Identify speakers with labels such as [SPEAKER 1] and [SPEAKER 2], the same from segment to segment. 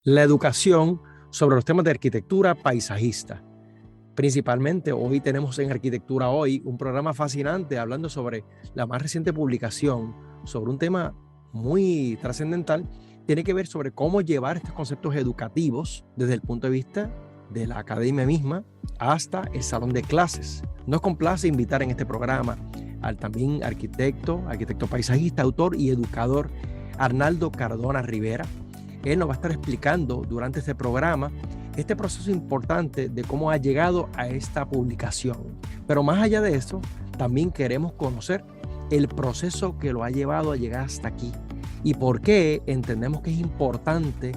[SPEAKER 1] la educación sobre los temas de arquitectura paisajista. Principalmente hoy tenemos en Arquitectura Hoy un programa fascinante hablando sobre la más reciente publicación sobre un tema muy trascendental. Tiene que ver sobre cómo llevar estos conceptos educativos desde el punto de vista de la academia misma hasta el salón de clases. Nos complace invitar en este programa al también arquitecto paisajista, autor y educador Arnaldo Cardona Rivera. Él nos va a estar explicando durante este programa este proceso importante de cómo ha llegado a esta publicación. Pero más allá de eso, también queremos conocer el proceso que lo ha llevado a llegar hasta aquí y por qué entendemos que es importante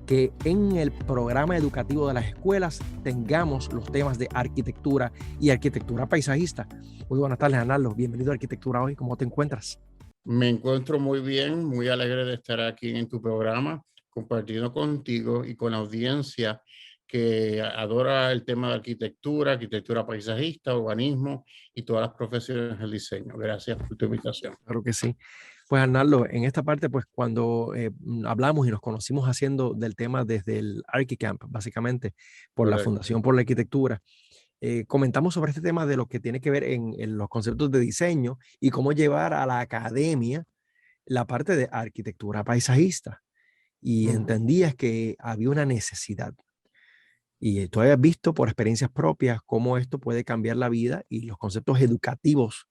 [SPEAKER 1] que en el programa educativo de las escuelas tengamos los temas de arquitectura y arquitectura paisajista. Muy buenas tardes, Arnaldo. Bienvenido a Arquitectura Hoy. ¿Cómo te encuentras?
[SPEAKER 2] Me encuentro muy bien, muy alegre de estar aquí en tu programa, compartiendo contigo y con la audiencia que adora el tema de arquitectura, arquitectura paisajista, urbanismo y todas las profesiones del diseño. Gracias por tu invitación.
[SPEAKER 1] Claro que sí. Pues Arnaldo, en esta parte, pues cuando hablamos y nos conocimos haciendo del tema desde el ArchiCamp, básicamente, por la
[SPEAKER 2] Correcto.
[SPEAKER 1] Fundación por la Arquitectura, comentamos sobre este tema de lo que tiene que ver en los conceptos de diseño y cómo llevar a la academia la parte de arquitectura paisajista. Y entendías que había una necesidad. Y tú habías visto por experiencias propias cómo esto puede cambiar la vida y los conceptos educativos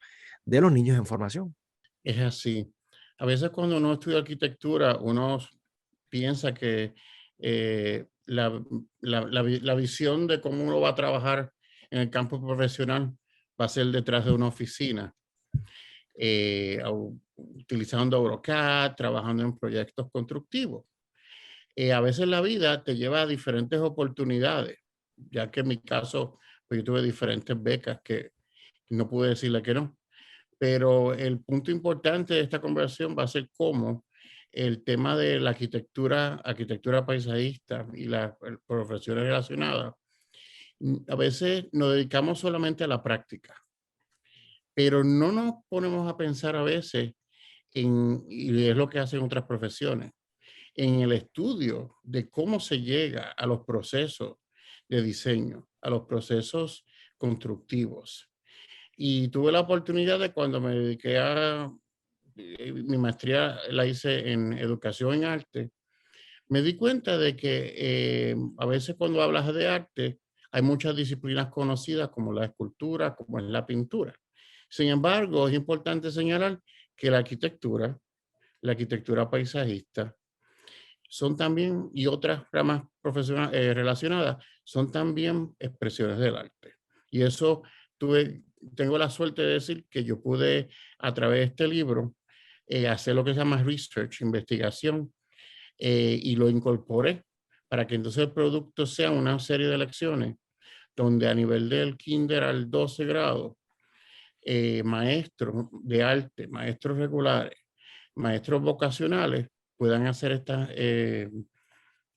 [SPEAKER 1] de los niños en formación.
[SPEAKER 2] Es así. A veces cuando uno estudia arquitectura, uno piensa que la visión de cómo uno va a trabajar en el campo profesional va a ser detrás de una oficina, utilizando AutoCAD, trabajando en proyectos constructivos. A veces la vida te lleva a diferentes oportunidades, ya que en mi caso, pues yo tuve diferentes becas que no pude decirle que no. Pero el punto importante de esta conversación va a ser cómo el tema de la arquitectura paisajista y las profesiones relacionadas, a veces nos dedicamos solamente a la práctica, pero no nos ponemos a pensar a veces y es lo que hacen otras profesiones, en el estudio de cómo se llega a los procesos de diseño, a los procesos constructivos. Y tuve la oportunidad de cuando me dediqué a mi maestría la hice en educación en arte, me di cuenta de que a veces cuando hablas de arte hay muchas disciplinas conocidas como la escultura, como es la pintura. Sin embargo, es importante señalar que la arquitectura paisajista, son también, y otras ramas profesionales relacionadas, son también expresiones del arte. Y eso tengo la suerte de decir que yo pude, a través de este libro, hacer lo que se llama research, investigación, y lo incorporé para que entonces el producto sea una serie de lecciones donde a nivel del kinder al 12 grado, maestros de arte, maestros regulares, maestros vocacionales puedan hacer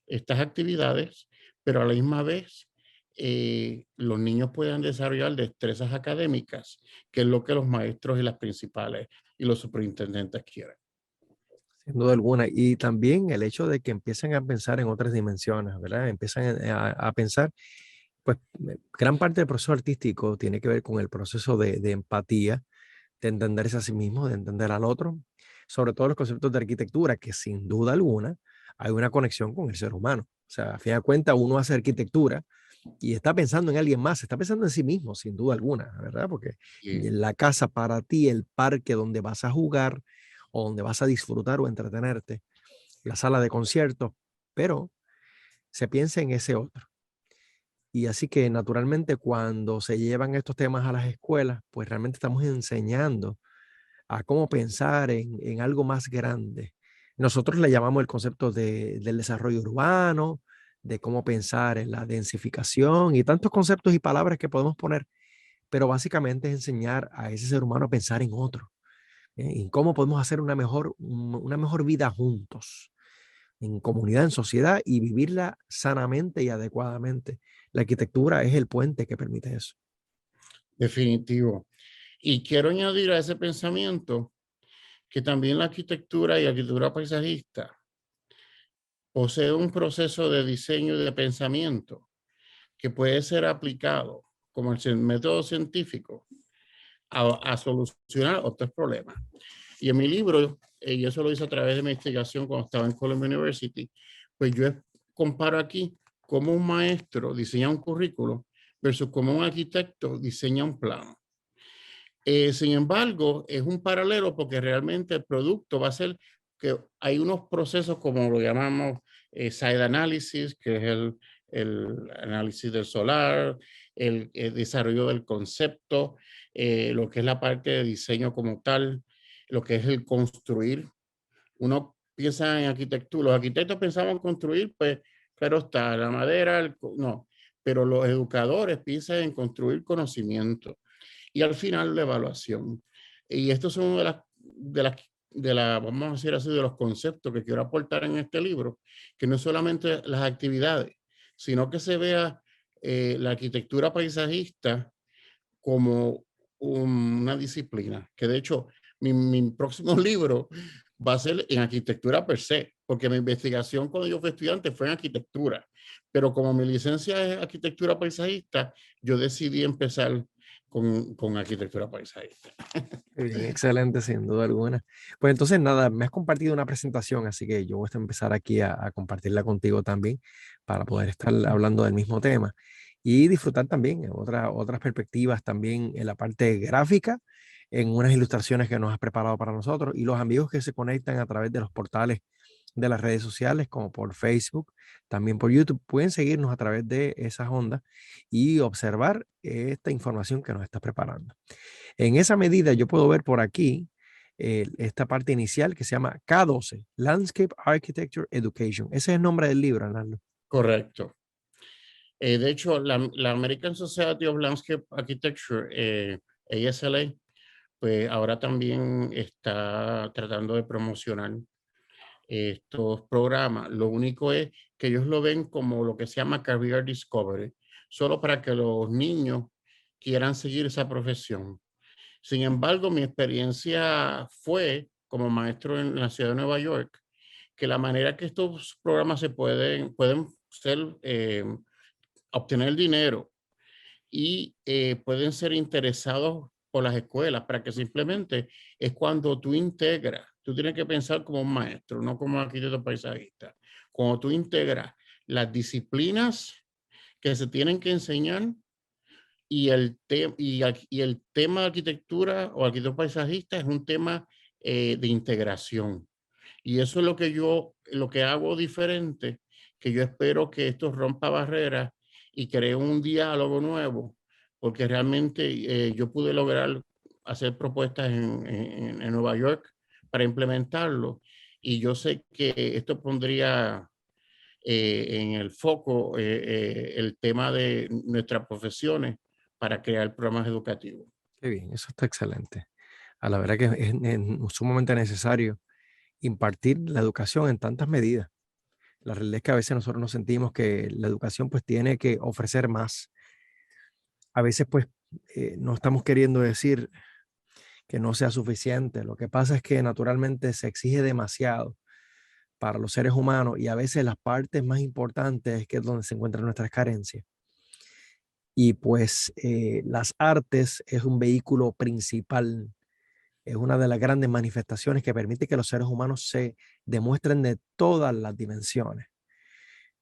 [SPEAKER 2] estas actividades, pero a la misma vez los niños puedan desarrollar destrezas académicas, que es lo que los maestros y las principales y los superintendentes quieren.
[SPEAKER 1] Sin duda alguna. Y también el hecho de que empiecen a pensar en otras dimensiones, ¿verdad? Empiezan a pensar, pues gran parte del proceso artístico tiene que ver con el proceso de empatía, de entenderse a sí mismo, de entender al otro, sobre todo los conceptos de arquitectura, que sin duda alguna hay una conexión con el ser humano. O sea, a fin de cuentas, uno hace arquitectura y está pensando en alguien más, está pensando en sí mismo, sin duda alguna, ¿verdad? Porque
[SPEAKER 2] Y
[SPEAKER 1] la casa para ti, el parque donde vas a jugar o donde vas a disfrutar o entretenerte, la sala de conciertos, pero se piensa en ese otro. Y así que naturalmente cuando se llevan estos temas a las escuelas, pues realmente estamos enseñando a cómo pensar en algo más grande. Nosotros le llamamos el concepto del desarrollo urbano, de cómo pensar en la densificación y tantos conceptos y palabras que podemos poner, pero básicamente es enseñar a ese ser humano a pensar en otro, en cómo podemos hacer una mejor vida juntos, en comunidad, en sociedad y vivirla sanamente y adecuadamente. La arquitectura es el puente que permite eso.
[SPEAKER 2] definitivo. Y quiero añadir a ese pensamiento que también la arquitectura y arquitectura paisajista posee un proceso de diseño y de pensamiento que puede ser aplicado como el método científico a solucionar otros problemas. Y en mi libro, y eso lo hice a través de mi investigación cuando estaba en Columbia University, pues yo comparo aquí cómo un maestro diseña un currículo versus cómo un arquitecto diseña un plano. Sin embargo, es un paralelo porque realmente el producto va a ser que hay unos procesos como lo llamamos site analysis, que es el análisis del solar, el desarrollo del concepto, lo que es la parte de diseño como tal, lo que es el construir. Uno piensa en arquitectura, los arquitectos pensamos en construir, pues claro está, la madera, no, pero los educadores piensan en construir conocimiento y al final la evaluación. Y estos son vamos a decir así, de los conceptos que quiero aportar en este libro, que no solamente las actividades, sino que se vea la arquitectura paisajista como una disciplina, que de hecho mi próximo libro va a ser en arquitectura per se, porque mi investigación cuando yo fui estudiante fue en arquitectura, pero como mi licencia es arquitectura paisajista, yo decidí empezar con arquitectura paisajista.
[SPEAKER 1] Bien, excelente, sin duda alguna. Pues entonces, nada, me has compartido una presentación, así que yo voy a empezar aquí a compartirla contigo también para poder estar hablando del mismo tema y disfrutar también otras perspectivas también en la parte gráfica, en unas ilustraciones que nos has preparado para nosotros y los amigos que se conectan a través de los portales de las redes sociales, como por Facebook, también por YouTube, pueden seguirnos a través de esas ondas y observar esta información que nos estás preparando. En esa medida, yo puedo ver por aquí esta parte inicial que se llama K12, Landscape Architecture Education. Ese es el nombre del libro, Arnaldo.
[SPEAKER 2] Correcto. De hecho, la American Society of Landscape Architecture, ASLA, pues ahora también está tratando de promocionar estos programas. Lo único es que ellos lo ven como lo que se llama Career Discovery, solo para que los niños quieran seguir esa profesión. Sin embargo, mi experiencia fue como maestro en la ciudad de Nueva York, que la manera que estos programas pueden ser, obtener dinero y pueden ser interesados por las escuelas para que simplemente es cuando tú integras, tú tienes que pensar como un maestro, no como arquitecto paisajista. Cuando tú integras las disciplinas que se tienen que enseñar y el tema de arquitectura o arquitecto paisajista es un tema de integración. Y eso es lo que hago diferente, que yo espero que esto rompa barreras y cree un diálogo nuevo, porque realmente yo pude lograr hacer propuestas en Nueva York para implementarlo. Y yo sé que esto pondría en el foco el tema de nuestras profesiones para crear programas educativos.
[SPEAKER 1] Qué bien, eso está excelente. A la verdad que es sumamente necesario impartir la educación en tantas medidas. La realidad es que a veces nosotros nos sentimos que la educación pues tiene que ofrecer más. A veces pues no estamos queriendo decir que no sea suficiente. Lo que pasa es que naturalmente se exige demasiado para los seres humanos y a veces las partes más importantes es que es donde se encuentran nuestras carencias. Y pues las artes es un vehículo principal, es una de las grandes manifestaciones que permite que los seres humanos se demuestren de todas las dimensiones.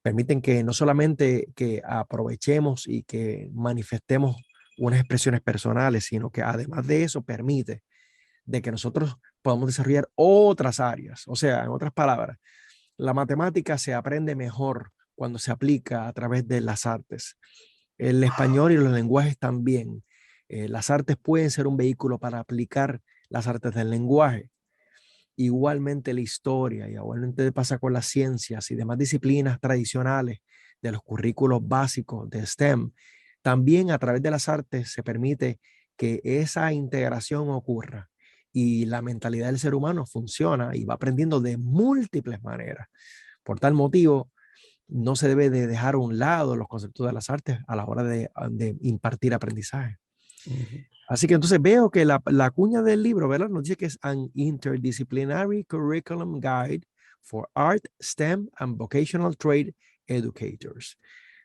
[SPEAKER 1] Permiten que no solamente que aprovechemos y que manifestemos unas expresiones personales, sino que además de eso permite de que nosotros podamos desarrollar otras áreas. O sea, en otras palabras, la matemática se aprende mejor cuando se aplica a través de las artes. El español y los lenguajes también. Las artes pueden ser un vehículo para aplicar las artes del lenguaje. Igualmente la historia, y igualmente pasa con las ciencias y demás disciplinas tradicionales de los currículos básicos de STEM. También a través de las artes se permite que esa integración ocurra y la mentalidad del ser humano funciona y va aprendiendo de múltiples maneras. Por tal motivo, no se debe de dejar a un lado los conceptos de las artes a la hora de impartir aprendizaje. Así que entonces veo que la cuña del libro, ¿verdad? Nos dice que es An Interdisciplinary Curriculum Guide for Art, STEM and Vocational Trade Educators.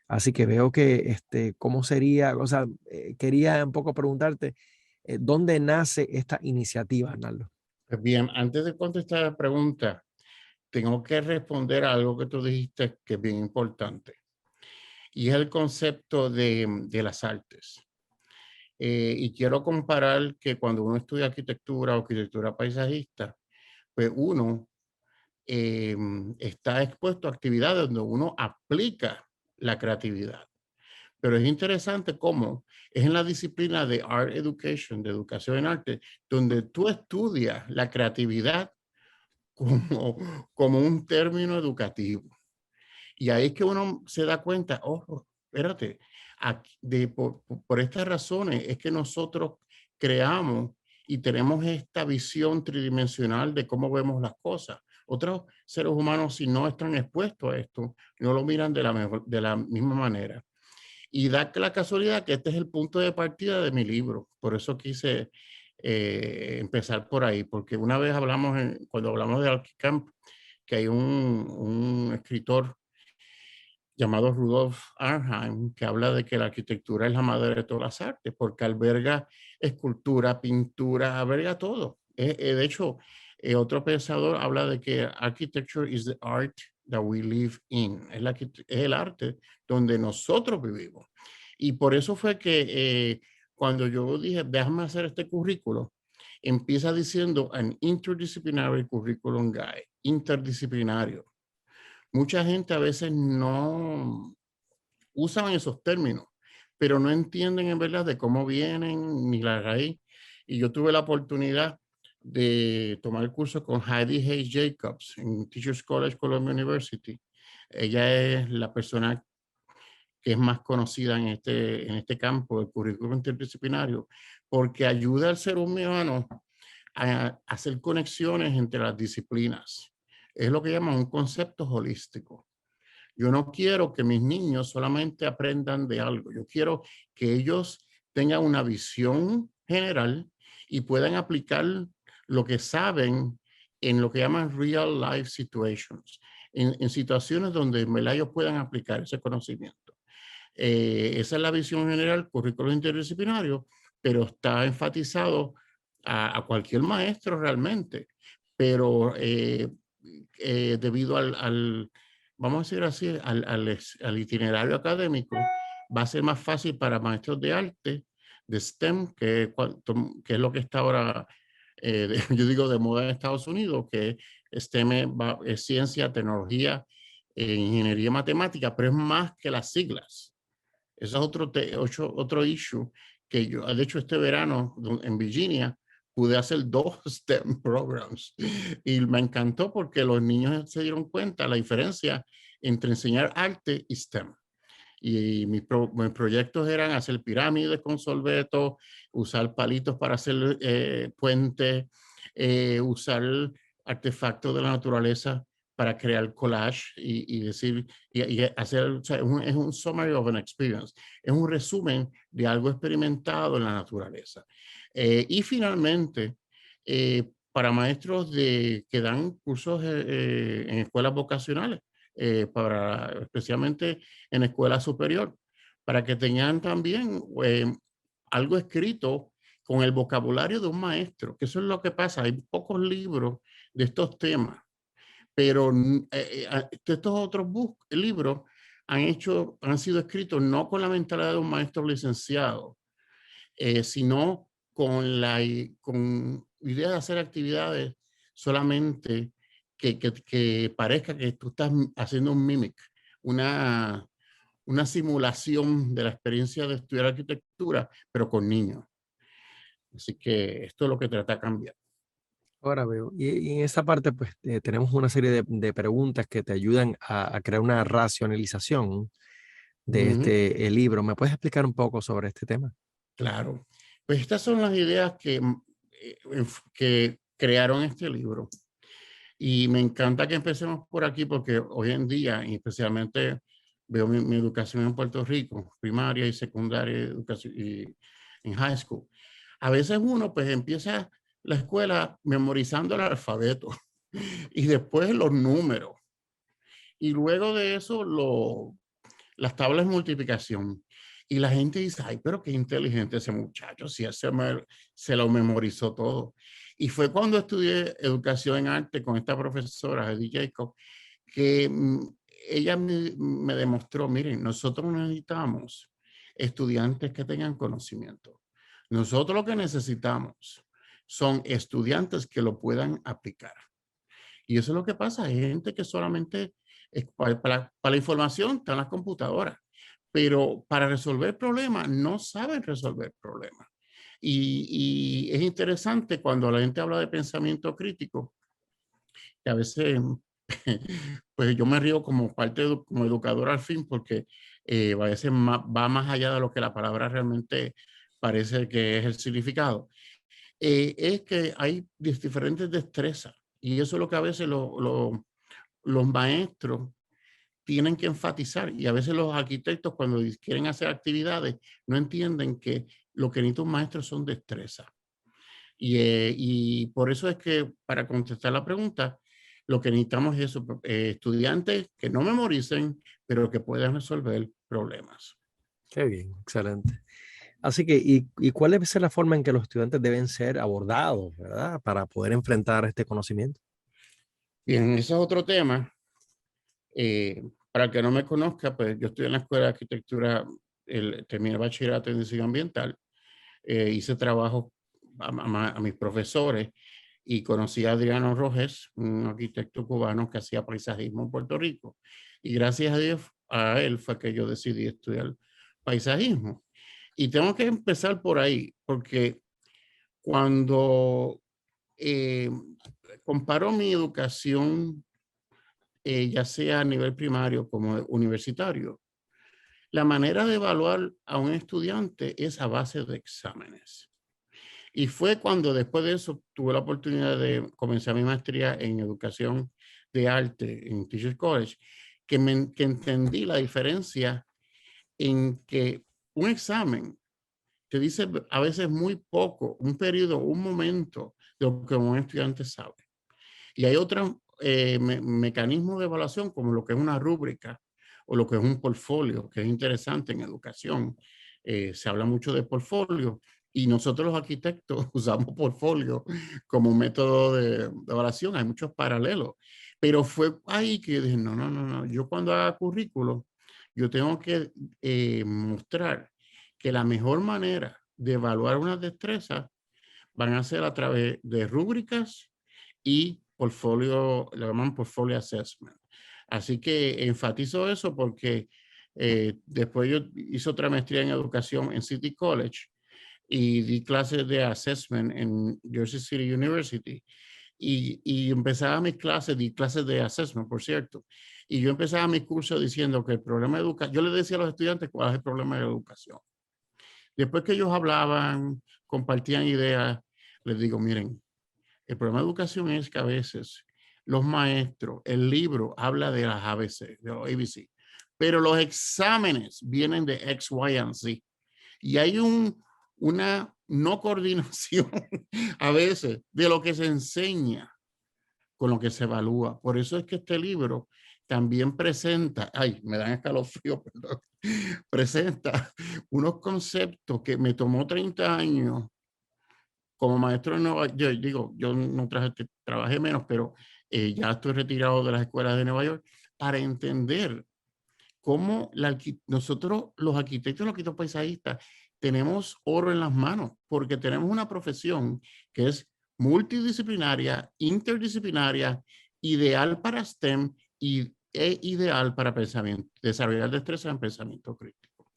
[SPEAKER 1] Así que veo que, ¿cómo sería? O sea, quería un poco preguntarte, ¿dónde nace esta iniciativa, Arnaldo?
[SPEAKER 2] Pues bien, antes de contestar la pregunta, tengo que responder a algo que tú dijiste que es bien importante. Y es el concepto de las artes. Y quiero comparar que cuando uno estudia arquitectura o arquitectura paisajista, pues uno está expuesto a actividades donde uno aplica la creatividad. Pero es interesante cómo es en la disciplina de Art Education, de educación en arte, donde tú estudias la creatividad como un término educativo. Y ahí es que uno se da cuenta, ojo, espérate, por estas razones es que nosotros creamos y tenemos esta visión tridimensional de cómo vemos las cosas. Otros seres humanos, si no están expuestos a esto, no lo miran de la misma manera. Y da la casualidad que este es el punto de partida de mi libro. Por eso quise empezar por ahí, porque una vez cuando hablamos de Archicamp, que hay un escritor llamado Rudolf Arnheim, que habla de que la arquitectura es la madre de todas las artes, porque alberga escultura, pintura, alberga todo. De hecho, otro pensador habla de que architecture is the art that we live in. Es el arte donde nosotros vivimos. Y por eso fue que cuando yo dije, déjame hacer este currículo, empieza diciendo an interdisciplinary curriculum guide, interdisciplinario. Mucha gente a veces no usan esos términos, pero no entienden en verdad de cómo vienen ni la raíz. Y yo tuve la oportunidad de tomar el curso con Heidi Hayes Jacobs en Teachers College, Columbia University. Ella es la persona que es más conocida en este campo del currículo interdisciplinario, porque ayuda al ser humano a hacer conexiones entre las disciplinas. Es lo que llaman un concepto holístico. Yo no quiero que mis niños solamente aprendan de algo. Yo quiero que ellos tengan una visión general y puedan aplicar lo que saben en lo que llaman real life situations, en situaciones donde ellos puedan aplicar ese conocimiento. Esa es la visión general, currículo interdisciplinario, pero está enfatizado a cualquier maestro realmente. Pero debido vamos a decir así, al itinerario académico, va a ser más fácil para maestros de arte, de STEM, que es lo que está ahora, yo digo, de moda en Estados Unidos, que STEM es ciencia, tecnología, ingeniería matemática, pero es más que las siglas. Eso es otro issue que yo, de hecho, este verano en Virginia, pude hacer 2 STEM programs y me encantó porque los niños se dieron cuenta la diferencia entre enseñar arte y STEM. Y mis proyectos eran hacer pirámides con sorbeto, usar palitos para hacer puentes, usar artefactos de la naturaleza para crear collage y decir, y hacer, o sea, es un summary of an experience, es un resumen de algo experimentado en la naturaleza. Y finalmente, para maestros que dan cursos en escuelas vocacionales, especialmente en escuela superior, para que tengan también algo escrito con el vocabulario de un maestro, que eso es lo que pasa, hay pocos libros de estos temas, pero estos otros libros han sido escritos no con la mentalidad de un maestro licenciado, sino con idea de hacer actividades solamente que parezca que tú estás haciendo un mimic, una simulación de la experiencia de estudiar arquitectura, pero con niños. Así que esto es lo que trata de cambiar.
[SPEAKER 1] Ahora veo. Y en esa parte, pues, tenemos una serie de preguntas que te ayudan a crear una racionalización de este libro. ¿Me puedes explicar un poco sobre este tema?
[SPEAKER 2] Claro. Pues estas son las ideas que crearon este libro. Y me encanta que empecemos por aquí porque hoy en día, y especialmente veo mi educación en Puerto Rico, primaria y secundaria, educación y en high school. A veces uno pues empieza la escuela memorizando el alfabeto y después los números. Y luego de eso, las tablas de multiplicación. Y la gente dice, ay, pero qué inteligente ese muchacho, si él se lo memorizó todo. Y fue cuando estudié educación en arte con esta profesora, Edith Jacob, que ella me demostró, miren, nosotros necesitamos estudiantes que tengan conocimiento. Nosotros lo que necesitamos son estudiantes que lo puedan aplicar. Y eso es lo que pasa. Hay gente que solamente para la información están las computadoras, pero para resolver problemas no saben resolver problemas. Y es interesante cuando la gente habla de pensamiento crítico, que a veces pues yo me río como como educador al fin, porque a veces va más allá de lo que la palabra realmente parece que es el significado. Es que hay diferentes destrezas y eso es lo que a veces los maestros tienen que enfatizar, y a veces los arquitectos cuando quieren hacer actividades no entienden que lo que necesita un maestro son destrezas. Y por eso es que para contestar la pregunta, lo que necesitamos es eso, estudiantes que no memoricen, pero que puedan resolver problemas.
[SPEAKER 1] Qué bien, excelente. Así que, ¿y cuál debe ser la forma en que los estudiantes deben ser abordados, ¿verdad? Para poder enfrentar este conocimiento.
[SPEAKER 2] Bien, ese es otro tema. Para el que no me conozca, pues yo estoy en la Escuela de Arquitectura, terminé bachillerato en diseño ambiental, hice trabajo a mis profesores y conocí a Adriano Rojes, un arquitecto cubano que hacía paisajismo en Puerto Rico. Y gracias a Dios, a él fue que yo decidí estudiar paisajismo. Y tengo que empezar por ahí, porque cuando comparo mi educación, ya sea a nivel primario como universitario, la manera de evaluar a un estudiante es a base de exámenes. Y fue cuando después de eso tuve la oportunidad de comenzar mi maestría en educación de arte en Teachers College, que entendí la diferencia en que un examen te dice a veces muy poco, un periodo, un momento de lo que un estudiante sabe. Y hay otros mecanismos de evaluación como lo que es una rúbrica o lo que es un portfolio, que es interesante en educación. Se habla mucho de portfolio y nosotros los arquitectos usamos portfolio como método de evaluación. Hay muchos paralelos. Pero fue ahí que dije, no. Yo cuando haga currículo, yo tengo que mostrar que la mejor manera de evaluar una destreza van a ser a través de rúbricas y portfolio, lo llaman portfolio assessment. Así que enfatizo eso porque después yo hice otra maestría en educación en City College y di clases de assessment en Jersey City University. Y empezaba mis clases, di clases de assessment, por cierto. Y yo empezaba mi curso diciendo que el problema de educación, yo les decía a los estudiantes cuál es el problema de la educación. Después que ellos hablaban, compartían ideas, les digo, miren, el problema de educación es que a veces los maestros, el libro habla de las ABC, de los ABC, pero los exámenes vienen de X, Y, and Z. Y hay una no coordinación a veces de lo que se enseña con lo que se evalúa. Por eso es que este libro también presenta, ay, me dan escalofríos, perdón, presenta unos conceptos que me tomó 30 años como maestro en Nueva York. Yo no trabajé menos, pero ya estoy retirado de las escuelas de Nueva York para entender cómo nosotros, los arquitectos paisajistas, tenemos oro en las manos, porque tenemos una profesión que es multidisciplinaria, interdisciplinaria, ideal para STEM e ideal para desarrollar destreza en pensamiento crítico.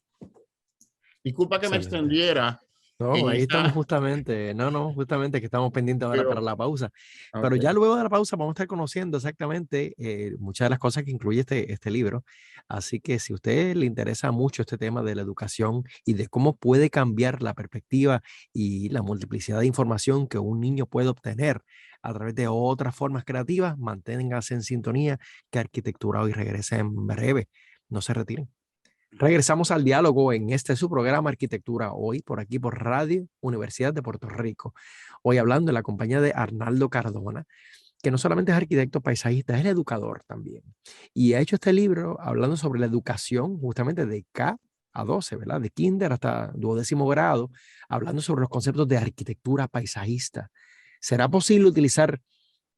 [SPEAKER 2] Disculpa que me
[SPEAKER 1] Excelente.
[SPEAKER 2] extendiera.
[SPEAKER 1] No, ahí estamos justamente, justamente que estamos pendientes ahora para la pausa. Pero
[SPEAKER 2] Okay.
[SPEAKER 1] ya luego de la pausa vamos a estar conociendo exactamente muchas de las cosas que incluye este libro. Así que si a usted le interesa mucho este tema de la educación y de cómo puede cambiar la perspectiva y la multiplicidad de información que un niño puede obtener a través de otras formas creativas, manténgase en sintonía, que Arquitectura Hoy regresa en breve. No se retiren. Regresamos al diálogo en su programa Arquitectura Hoy, por aquí por Radio Universidad de Puerto Rico. Hoy hablando en la compañía de Arnaldo Cardona, que no solamente es arquitecto paisajista, es el educador también. Y ha hecho este libro hablando sobre la educación justamente de K a 12, ¿verdad? De kinder hasta 12º grado, hablando sobre los conceptos de arquitectura paisajista. ¿Será posible utilizar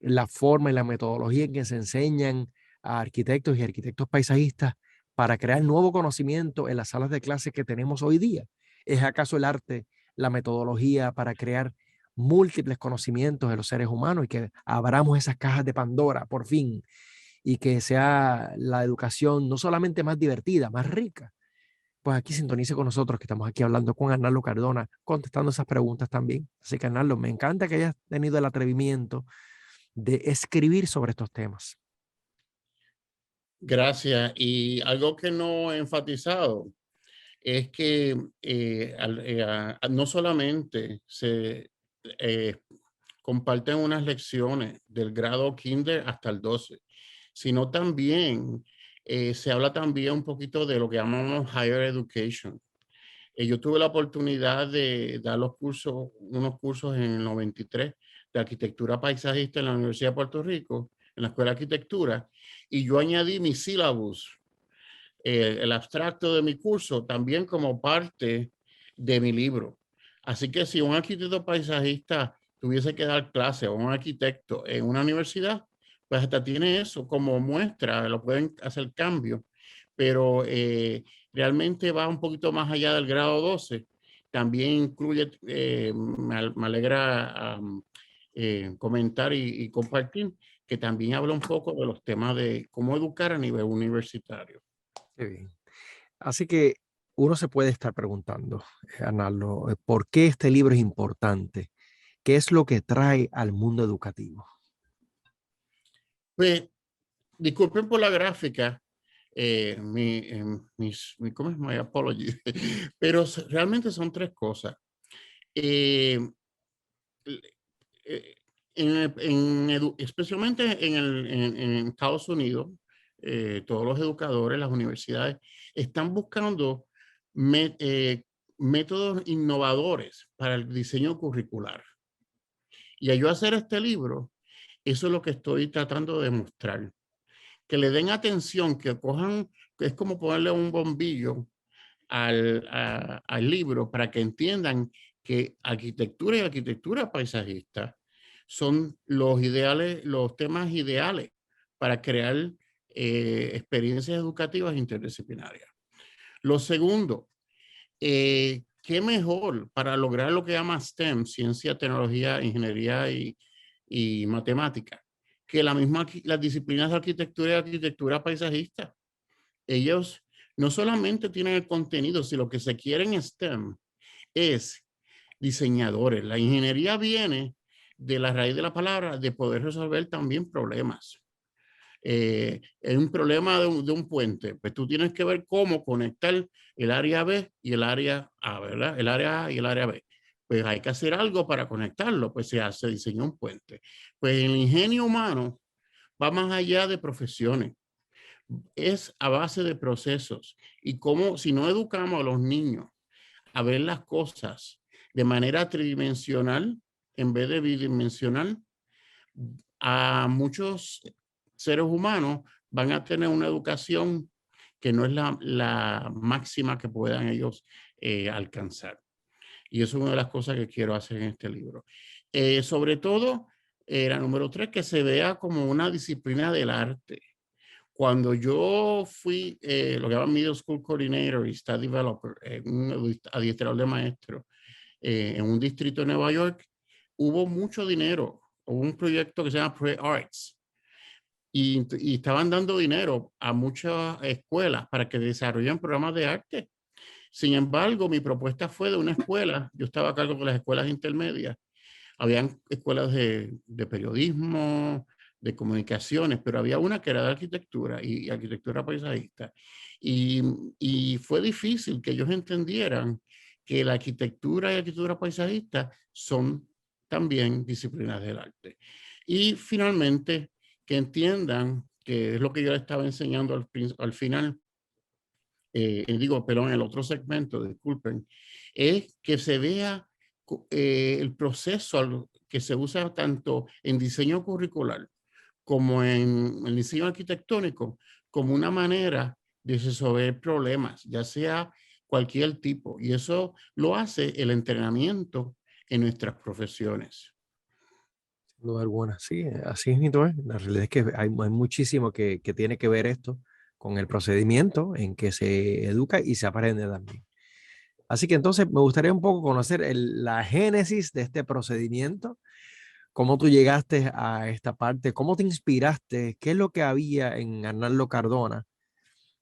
[SPEAKER 1] la forma y la metodología en que se enseñan a arquitectos y arquitectos paisajistas para crear nuevo conocimiento en las salas de clases que tenemos hoy día? ¿Es acaso el arte la metodología para crear múltiples conocimientos de los seres humanos y que abramos esas cajas de Pandora por fin y que sea la educación no solamente más divertida, más rica? Pues aquí sintonice con nosotros, que estamos aquí hablando con Arnaldo Cardona, contestando esas preguntas también. Así que, Arnaldo, me encanta que hayas tenido el atrevimiento de escribir sobre estos temas.
[SPEAKER 2] Gracias. Y algo que no he enfatizado es que no solamente se comparten unas lecciones del grado kinder hasta el 12, sino también se habla también un poquito de lo que llamamos higher education. Yo tuve la oportunidad de dar unos cursos en el 93 de arquitectura paisajista en la Universidad de Puerto Rico, en la Escuela de Arquitectura, y yo añadí mi syllabus, el abstracto de mi curso, también como parte de mi libro. Así que si un arquitecto paisajista tuviese que dar clase o un arquitecto en una universidad, pues hasta tiene eso como muestra, lo pueden hacer cambio, pero realmente va un poquito más allá del grado 12. También incluye, me alegra comentar y compartir que también habla un poco de los temas de cómo educar a nivel universitario.
[SPEAKER 1] Qué bien. Así que uno se puede estar preguntando, Arnaldo, ¿por qué este libro es importante? ¿Qué es lo que trae al mundo educativo?
[SPEAKER 2] Pues, disculpen por la gráfica, ¿cómo es? My apology. Pero realmente son tres cosas. Eh, eh, especialmente en Estados Unidos, todos los educadores, las universidades, están buscando métodos innovadores para el diseño curricular. Y al yo hacer este libro, eso es lo que estoy tratando de mostrar. Que le den atención, que cojan, es como ponerle un bombillo al libro para que entiendan que arquitectura y arquitectura paisajista son los ideales, los temas ideales para crear experiencias educativas interdisciplinarias. Lo segundo, ¿qué mejor para lograr lo que llama STEM, ciencia, tecnología, ingeniería y matemática, que las disciplinas de arquitectura y arquitectura paisajista? Ellos no solamente tienen el contenido, sino lo que se quiere en STEM es diseñadores. La ingeniería viene de la raíz de la palabra de poder resolver también problemas. Es un problema de un puente, pues tú tienes que ver cómo conectar el área B y el área A, ¿verdad? El área A y el área B. Pues hay que hacer algo para conectarlo, pues se diseñó un puente. Pues el ingenio humano va más allá de profesiones, es a base de procesos. Y cómo, si no educamos a los niños a ver las cosas de manera tridimensional en vez de bidimensional, a muchos seres humanos van a tener una educación que no es la máxima que puedan ellos alcanzar. Y eso es una de las cosas que quiero hacer en este libro. Sobre todo, la número 3, que se vea como una disciplina del arte. Cuando yo fui lo que llaman Middle School Coordinator y Staff Developer, un adiestrador de maestros en un distrito de Nueva York, hubo mucho dinero. Hubo un proyecto que se llama Pre-Arts y estaban dando dinero a muchas escuelas para que desarrollen programas de arte. Sin embargo, mi propuesta fue de una escuela, yo estaba a cargo de las escuelas intermedias, habían escuelas de periodismo, de comunicaciones, pero había una que era de arquitectura y arquitectura paisajista. Y fue difícil que ellos entendieran que la arquitectura y arquitectura paisajista son también disciplinas del arte. Y finalmente, que entiendan, que es lo que yo les estaba enseñando al final, en el otro segmento, disculpen, es que se vea el proceso que se usa tanto en diseño curricular como en el diseño arquitectónico, como una manera de resolver problemas, ya sea cualquier tipo. Y eso lo hace el entrenamiento en nuestras profesiones.
[SPEAKER 1] Sin duda alguna, sí, así es, Nito, la realidad es que hay muchísimo que tiene que ver esto con el procedimiento en que se educa y se aprende también. Así que entonces me gustaría un poco conocer la génesis de este procedimiento, cómo tú llegaste a esta parte, cómo te inspiraste, qué es lo que había en Arnaldo Cardona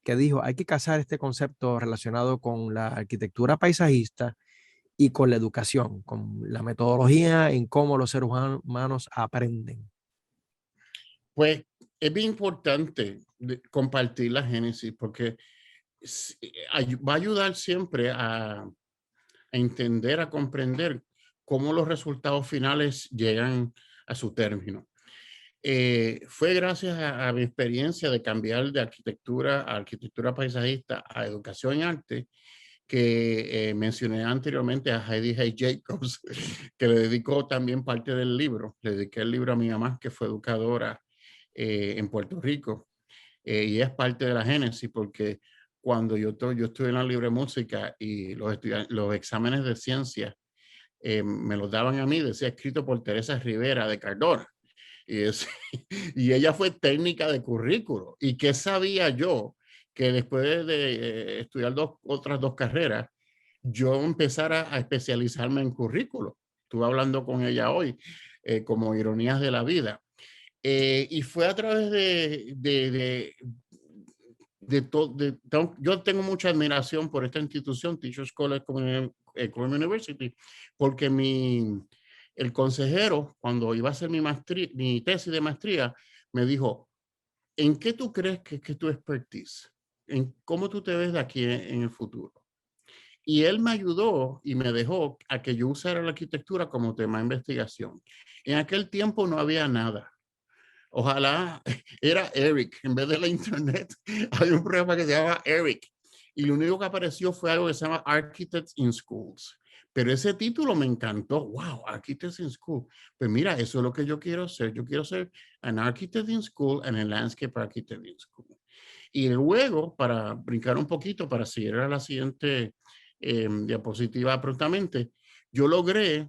[SPEAKER 1] que dijo, hay que casar este concepto relacionado con la arquitectura paisajista y con la educación, con la metodología en cómo los seres humanos aprenden.
[SPEAKER 2] Pues es bien importante compartir la génesis porque va a ayudar siempre a entender, a comprender cómo los resultados finales llegan a su término. Fue gracias a mi experiencia de cambiar de arquitectura a arquitectura paisajista a educación y arte que mencioné anteriormente a Heidi Hay Jacobs, que le dedicó también parte del libro. Le dediqué el libro a mi mamá, que fue educadora en Puerto Rico, y es parte de la génesis, porque cuando yo estuve en la libre música y los exámenes de ciencia me los daban a mí, decía escrito por Teresa Rivera de Cardona. Y ella fue técnica de currículo. ¿Y qué sabía yo? Que después de estudiar otras dos carreras, yo empezara a especializarme en currículo. Estuve hablando con ella hoy, como ironías de la vida. Y fue a través yo tengo mucha admiración por esta institución, Teachers College Community University, porque el consejero, cuando iba a hacer mi tesis de maestría, me dijo, ¿en qué tú crees que es tu expertise? ¿En cómo tú te ves de aquí en el futuro? Y él me ayudó y me dejó a que yo usara la arquitectura como tema de investigación. En aquel tiempo no había nada. Ojalá era Eric, en vez de la internet, hay un programa que se llama Eric. Y lo único que apareció fue algo que se llama Architects in Schools. Pero ese título me encantó. Wow, Architects in School. Pues mira, eso es lo que yo quiero ser. Yo quiero ser an architect in school and a landscape architect in school. Y luego, para brincar un poquito, para seguir a la siguiente diapositiva prontamente, yo logré,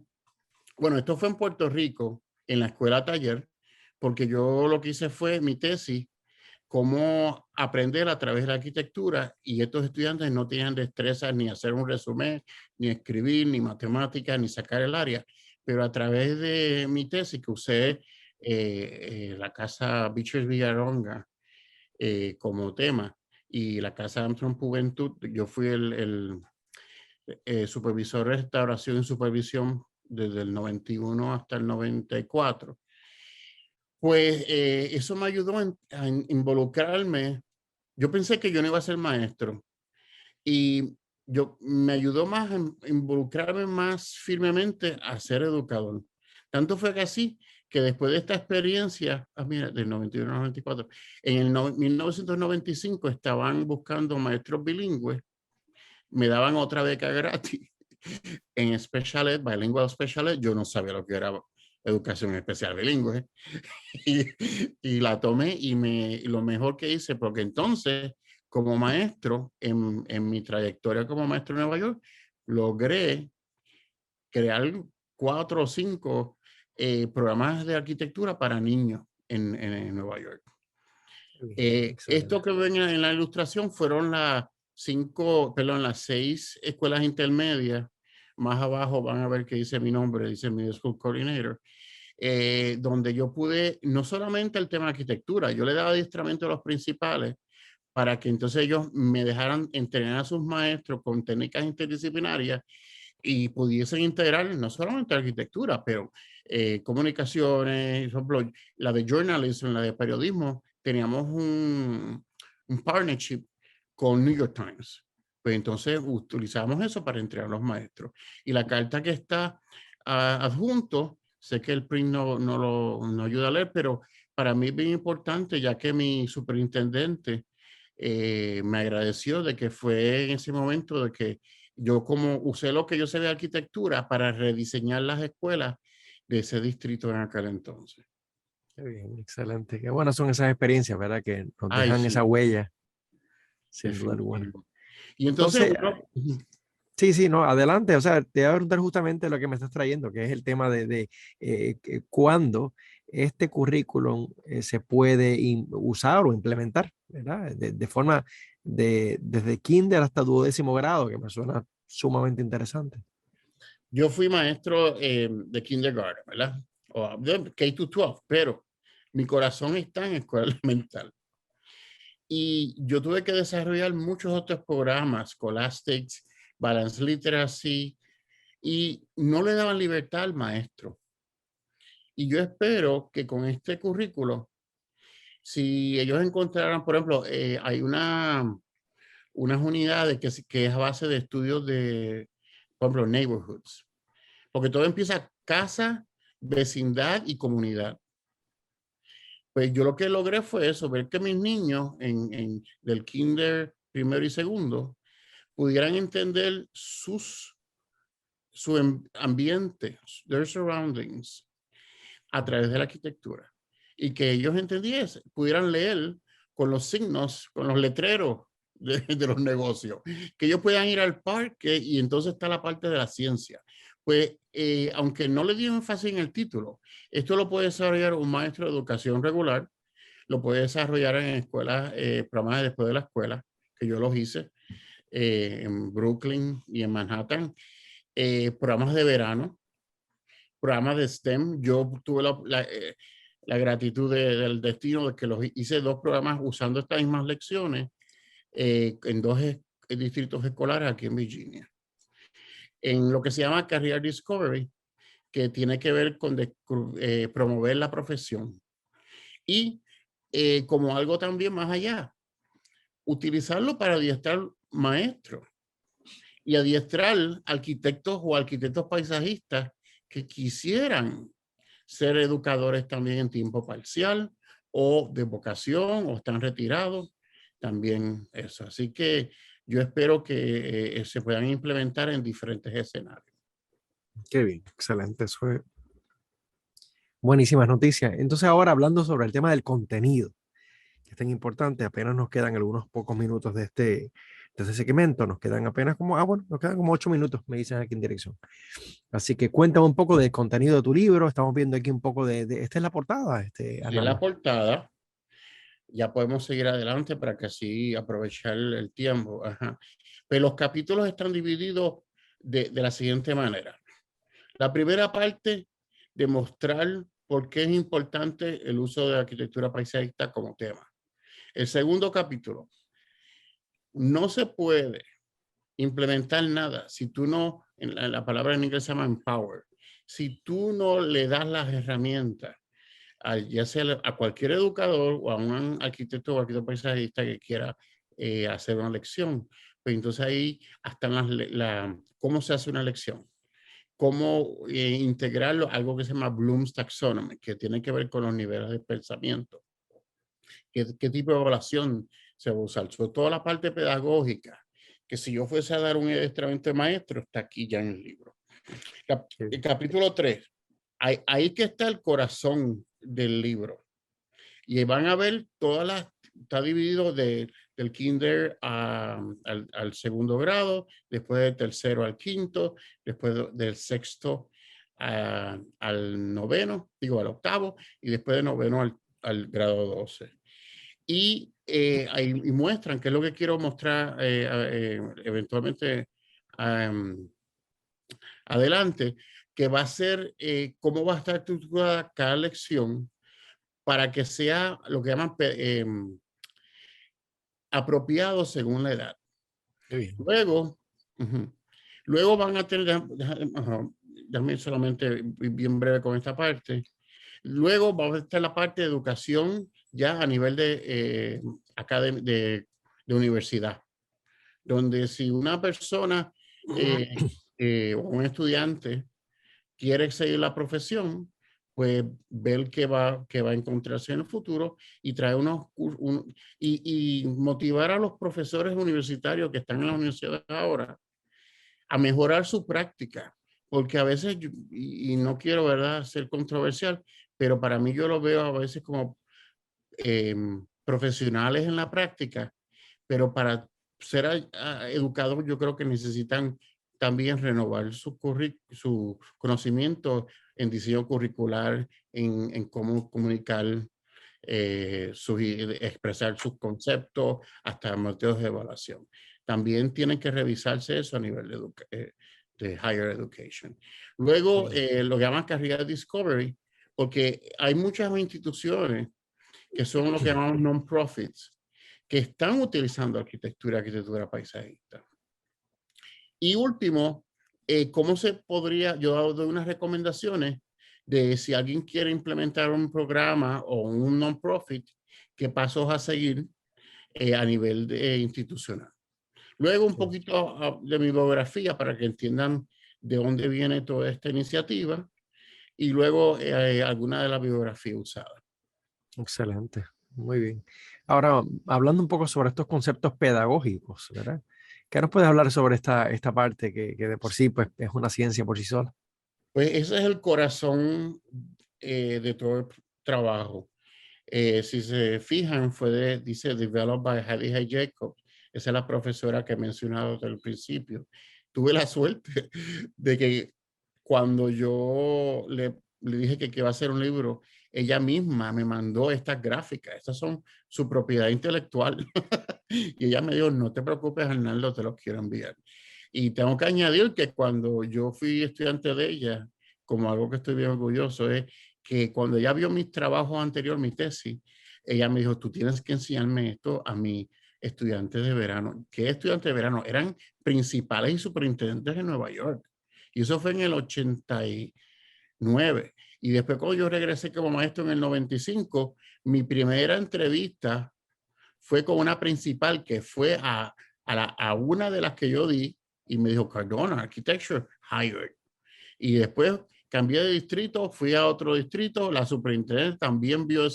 [SPEAKER 2] bueno, esto fue en Puerto Rico, en la escuela taller, porque yo lo que hice fue mi tesis, cómo aprender a través de la arquitectura, y estos estudiantes no tenían destrezas ni hacer un resumen, ni escribir, ni matemáticas, ni sacar el área, pero a través de mi tesis que usé la casa Beaches Villaronga como tema y la casa Armstrong Juventud, yo fui el supervisor de restauración y supervisión desde el 91 hasta el 94. Pues eso me ayudó a involucrarme. Yo pensé que yo no iba a ser maestro y me ayudó más a involucrarme más firmemente a ser educador. Tanto fue que así que después de esta experiencia, mira, del 91 al 94, en el 1995 estaban buscando maestros bilingües, me daban otra beca gratis en Special Ed, Bilingual Special Ed. Yo no sabía lo que era educación especial bilingüe y, y la tomé y lo mejor que hice, porque entonces como maestro, en mi trayectoria como maestro en Nueva York, logré crear 4 o 5 programas de arquitectura para niños en Nueva York. Esto
[SPEAKER 1] Excelente.
[SPEAKER 2] que ven en la ilustración fueron las 6 escuelas intermedias. Más abajo van a ver que dice mi nombre, dice Middle School Coordinator, donde yo pude, no solamente el tema de arquitectura, yo le daba adiestramiento a los principales para que entonces ellos me dejaran entrenar a sus maestros con técnicas interdisciplinarias y pudiesen integrar no solamente arquitectura, pero comunicaciones, por ejemplo, la de journalism, la de periodismo, teníamos un partnership con New York Times. Pues entonces utilizamos eso para entrenar a los maestros. Y la carta que está adjunto, sé que el print no ayuda a leer, pero para mí es bien importante, ya que mi superintendente me agradeció de que fue en ese momento de que yo como usé lo que yo sé de arquitectura para rediseñar las escuelas de ese distrito en aquel entonces.
[SPEAKER 1] Qué bien, excelente. Qué buenas son esas experiencias, ¿verdad? Que nos
[SPEAKER 2] Ay,
[SPEAKER 1] dejan esa
[SPEAKER 2] sí,
[SPEAKER 1] huella, sin duda alguna.
[SPEAKER 2] definitivo. Y entonces
[SPEAKER 1] Entonces,
[SPEAKER 2] uno,
[SPEAKER 1] sí, sí, no, adelante. O sea, te voy a preguntar justamente lo que me estás trayendo, que es el tema cuándo este currículum se puede usar o implementar, ¿verdad? De forma desde kinder hasta 12º grado, que me suena sumamente interesante.
[SPEAKER 2] yo fui maestro de kindergarten, ¿verdad? O de K-12, pero mi corazón está en escuela elemental. Y yo tuve que desarrollar muchos otros programas, Scholastics, Balance Literacy, y no le daban libertad al maestro. Y yo espero que con este currículo, si ellos encontraran, por ejemplo, hay unas unidades que es a base de estudios de, por ejemplo, neighborhoods, porque todo empieza casa, vecindad y comunidad. Pues yo lo que logré fue eso, ver que mis niños del kinder primero y segundo pudieran entender su ambiente, their surroundings, a través de la arquitectura. Y que ellos entendiesen, pudieran leer con los signos, con los letreros de los negocios. Que ellos puedan ir al parque y entonces está la parte de la ciencia. Pues, aunque no le dio énfasis en el título, esto lo puede desarrollar un maestro de educación regular, lo puede desarrollar en escuelas, programas después de la escuela, que yo los hice en Brooklyn y en Manhattan, programas de verano, programas de STEM. Yo tuve la gratitud del destino de que los hice 2 programas usando estas mismas lecciones en 2 distritos escolares aquí en Virginia. En lo que se llama Career Discovery, que tiene que ver con promover la profesión. Y como algo también más allá, utilizarlo para adiestrar maestros y adiestrar arquitectos o arquitectos paisajistas que quisieran ser educadores también en tiempo parcial o de vocación o están retirados, también eso. Así que yo espero que se puedan implementar en diferentes escenarios.
[SPEAKER 1] Qué bien, excelente. Eso es buenísimas noticias. Entonces, ahora hablando sobre el tema del contenido, que es tan importante, apenas nos quedan algunos pocos minutos de este segmento, nos quedan apenas como, bueno, nos quedan como 8 minutos, me dicen aquí en dirección. Así que cuéntame un poco del contenido de tu libro, estamos viendo aquí un poco esta es la portada,
[SPEAKER 2] Y en la
[SPEAKER 1] Hernando.
[SPEAKER 2] portada ya podemos seguir adelante para que así aprovechar el tiempo. Ajá. Pero los capítulos están divididos de la siguiente manera. La primera parte, demostrar por qué es importante el uso de la arquitectura paisajista como tema. El segundo capítulo, no se puede implementar nada si tú no, la palabra en inglés se llama empower, si tú no le das las herramientas ya sea a cualquier educador o a un arquitecto o arquitecto paisajista que quiera hacer una lección. Pues entonces ahí están cómo se hace una lección, cómo integrarlo, algo que se llama Bloom's Taxonomy, que tiene que ver con los niveles de pensamiento. ¿Qué tipo de evaluación se va a usar? Sobre todo la parte pedagógica, que si yo fuese a dar un adiestramiento de maestro, está aquí ya en el libro. El capítulo 3, ahí que está el corazón del libro. Y van a ver está dividido del kinder al segundo grado, después del tercero al quinto, después del sexto al noveno, digo al octavo, y después del noveno al grado 12. Y ahí muestran, que es lo que quiero mostrar eventualmente adelante, que va a ser cómo va a estar estructurada cada lección para que sea lo que llaman apropiado según la edad.
[SPEAKER 1] Qué bien.
[SPEAKER 2] Luego, luego van a tener, déjame solamente bien breve con esta parte. Luego va a estar la parte de educación ya a nivel de universidad, donde si una persona o un estudiante quiere seguir la profesión, pues ver qué va a encontrarse en el futuro y traer y motivar a los profesores universitarios que están en la universidad ahora a mejorar su práctica, porque a veces, y no quiero, ¿verdad?, ser controversial, pero para mí yo lo veo a veces como profesionales en la práctica, pero para ser educados yo creo que necesitan también renovar su conocimiento en diseño curricular, en cómo comunicar, expresar sus conceptos, hasta métodos de evaluación. También tienen que revisarse eso a nivel de higher education. Luego, lo que llaman carrera discovery, porque hay muchas instituciones que son lo que llamamos non-profits, que están utilizando arquitectura paisajista. Y último, ¿cómo se podría? Yo doy unas recomendaciones de si alguien quiere implementar un programa o un non-profit, qué pasos a seguir a nivel institucional. Luego un poquito de mi biografía para que entiendan de dónde viene toda esta iniciativa y luego alguna de la biografía usada.
[SPEAKER 1] Excelente, muy bien. Ahora, hablando un poco sobre estos conceptos pedagógicos, ¿verdad? ¿Qué nos puedes hablar sobre esta parte que de por sí pues, es una ciencia por sí sola?
[SPEAKER 2] Pues ese es el corazón de todo el trabajo. Si se fijan, dice Developed by Heidi Hay Jacobs. Esa es la profesora que he mencionado desde el principio. Tuve la suerte de que cuando yo le dije que iba a hacer un libro, ella misma me mandó estas gráficas. Estas son su propiedad intelectual. Y ella me dijo, no te preocupes, Arnaldo, te los quiero enviar. Y tengo que añadir que cuando yo fui estudiante de ella, como algo que estoy bien orgulloso, es que cuando ella vio mis trabajos anteriores, mi tesis, ella me dijo, tú tienes que enseñarme esto a mis estudiantes de verano. ¿Qué estudiantes de verano? Eran principales y superintendentes de Nueva York. Y eso fue en el 89. Y después cuando yo regresé como maestro en el 95, mi primera entrevista fue con una principal que fue a una de las que yo di y me dijo, Cardona, Architecture, hired. Y después cambié de distrito, fui a otro distrito, la superintendente también vio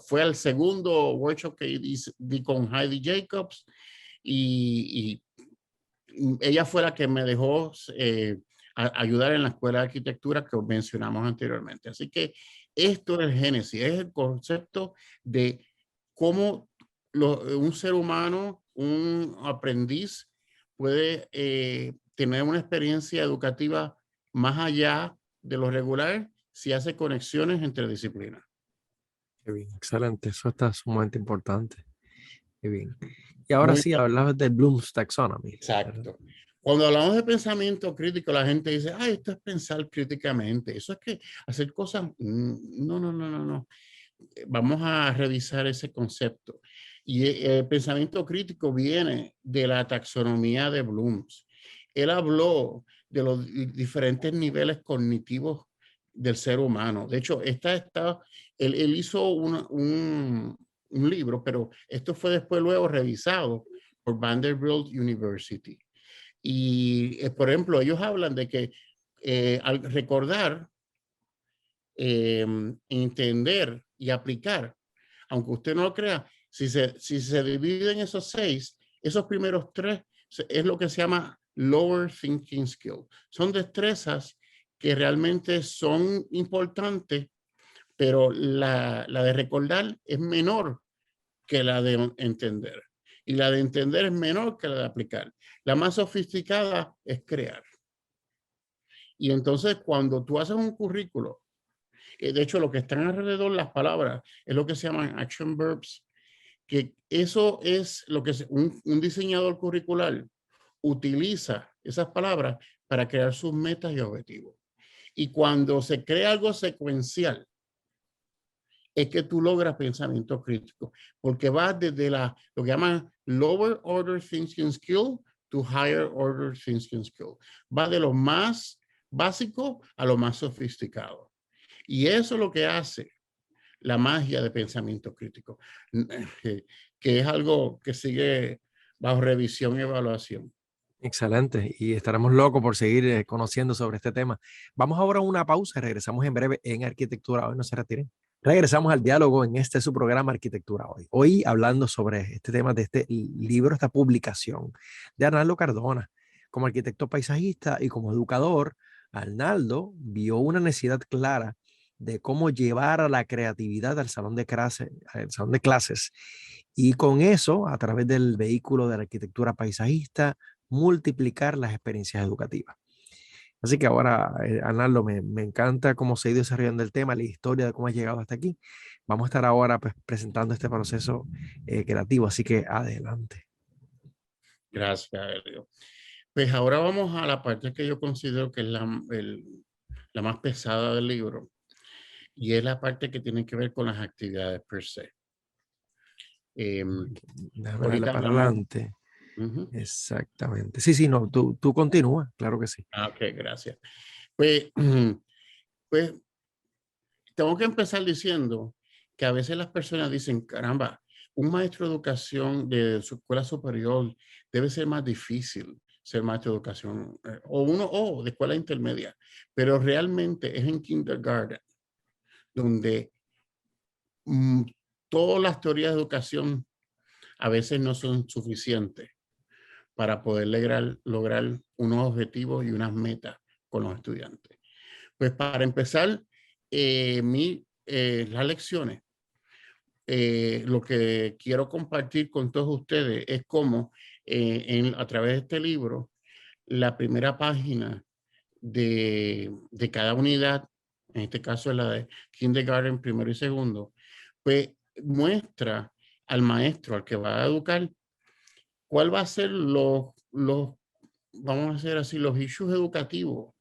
[SPEAKER 2] fue al segundo workshop que di con Heidi Jacobs y ella fue la que me dejó ayudar en la escuela de arquitectura que mencionamos anteriormente. Así que esto es el génesis, es el concepto de cómo un ser humano, un aprendiz, puede tener una experiencia educativa más allá de lo regular si hace conexiones entre disciplinas.
[SPEAKER 1] Qué bien, excelente, eso está sumamente importante. Qué bien. Y ahora
[SPEAKER 2] Muy
[SPEAKER 1] sí, hablabas del Bloom's Taxonomy, ¿verdad?
[SPEAKER 2] exacto. Cuando hablamos de pensamiento crítico, la gente dice, ah, esto es pensar críticamente. Eso es que hacer cosas. No, no, no, no, no. Vamos a revisar ese concepto. Y el pensamiento crítico viene de la taxonomía de Bloom's. Él habló de los diferentes niveles cognitivos del ser humano. De hecho, él hizo un libro, pero esto fue después luego revisado por Vanderbilt University. Y, por ejemplo, ellos hablan de que al recordar, entender y aplicar, aunque usted no lo crea, si se dividen esos 6, esos primeros 3 es lo que se llama lower thinking skill. Son destrezas que realmente son importantes, pero la de recordar es menor que la de entender. Y la de entender es menor que la de aplicar. La más sofisticada es crear. Y entonces cuando tú haces un currículo, de hecho lo que están alrededor las palabras es lo que se llaman action verbs, que eso es lo que un diseñador curricular utiliza esas palabras para crear sus metas y objetivos. Y cuando se crea algo secuencial, es que tú logras pensamiento crítico, porque vas desde lo que llaman lower order thinking skill to higher order thinking skill. Va de lo más básico a lo más sofisticado. Y eso es lo que hace la magia de pensamiento crítico, que es algo que sigue bajo revisión y evaluación.
[SPEAKER 1] Excelente, y estaremos locos por seguir conociendo sobre este tema. Vamos ahora a una pausa y regresamos en breve en Arquitectura Hoy. No se retiren. Regresamos al diálogo en su programa Arquitectura Hoy. Hoy hablando sobre este tema de este libro, esta publicación de Arnaldo Cardona. Como arquitecto paisajista y como educador, Arnaldo vio una necesidad clara de cómo llevar a la creatividad al salón de clases. Y con eso, a través del vehículo de la arquitectura paisajista, multiplicar las experiencias educativas. Así que ahora, Arnaldo, me encanta cómo se ha ido desarrollando el tema, la historia de cómo has llegado hasta aquí. Vamos a estar ahora pues, presentando este proceso creativo, así que adelante.
[SPEAKER 2] Gracias, Elio. Pues ahora vamos a la parte que yo considero que es la más pesada del libro, y es la parte que tiene que ver con las actividades per se.
[SPEAKER 1] Déjame darle
[SPEAKER 2] Ahorita
[SPEAKER 1] para
[SPEAKER 2] hablamos.
[SPEAKER 1] adelante.
[SPEAKER 2] Ujú.
[SPEAKER 1] Exactamente. Sí, sí, no, tú continúa, claro que sí.
[SPEAKER 2] Ok, gracias. Pues, pues tengo que empezar diciendo que a veces las personas dicen, caramba, un maestro de educación de su escuela superior debe ser más difícil ser maestro de educación, o de escuela intermedia, pero realmente es en kindergarten donde mm, todas las teorías de educación a veces no son suficientes para poder lograr unos objetivos y unas metas con los estudiantes. Pues para empezar, las lecciones, lo que quiero compartir con todos ustedes es cómo a través de este libro, la primera página de cada unidad, en este caso es la de kindergarten, primero y segundo, pues muestra al maestro, al que va a educar, cuál va a ser vamos a hacer así, los issues educativos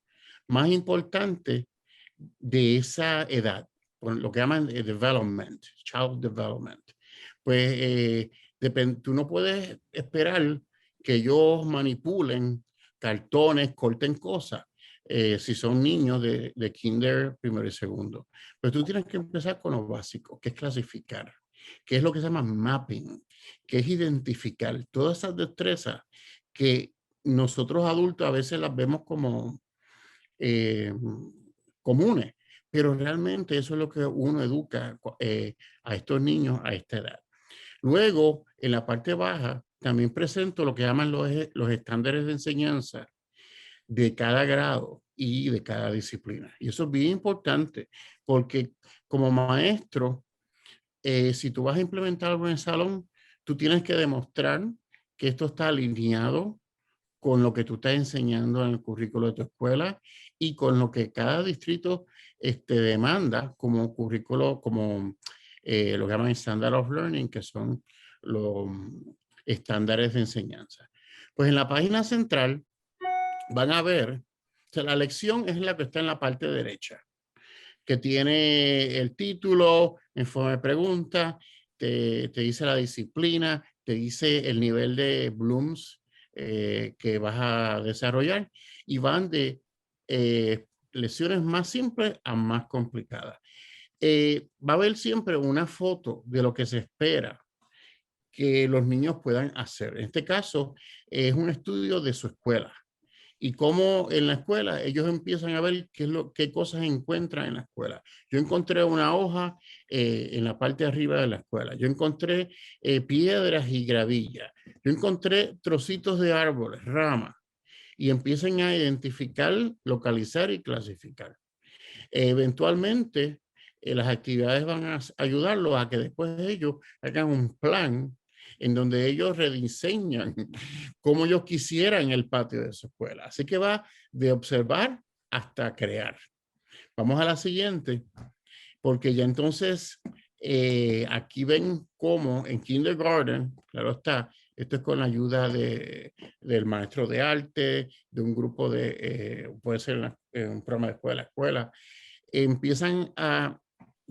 [SPEAKER 2] más importantes de esa edad, por lo que llaman development, child development. Pues tú no puedes esperar que ellos manipulen cartones, corten cosas, si son niños de kinder, primero y segundo. Pues tú tienes que empezar con lo básico, que es clasificar, que es lo que se llama mapping, que es identificar todas esas destrezas que nosotros adultos a veces las vemos como eh, comunes, pero realmente eso es lo que uno educa a estos niños a esta edad. Luego, en la parte baja, también presento lo que llaman los estándares de enseñanza de cada grado y de cada disciplina. Y eso es bien importante porque como maestro, si tú vas a implementar algo en el salón, tú tienes que demostrar que esto está alineado con lo que tú estás enseñando en el currículo de tu escuela y con lo que cada distrito demanda como currículo, como lo que llaman Standard of Learning, que son los estándares de enseñanza. Pues en la página central van a ver, o sea, la lección es la que está en la parte derecha, que tiene el título en forma de pregunta, te dice la disciplina, te dice el nivel de Bloom's que vas a desarrollar, y van de lecciones más simples a más complicadas. Va a haber siempre una foto de lo que se espera que los niños puedan hacer. En este caso, es un estudio de su escuela y cómo en la escuela ellos empiezan a ver qué cosas encuentran en la escuela. Yo encontré una hoja en la parte de arriba de la escuela. Yo encontré piedras y gravilla. Yo encontré trocitos de árboles, ramas, y empiezan a identificar, localizar y clasificar. Eventualmente, las actividades van a ayudarlos a que después ellos hagan un plan en donde ellos rediseñan como ellos quisieran el patio de su escuela. Así que va de observar hasta crear. Vamos a la siguiente, porque ya entonces aquí ven cómo en kindergarten, claro está, esto es con la ayuda del maestro de arte, de un grupo puede ser un programa de escuela, empiezan a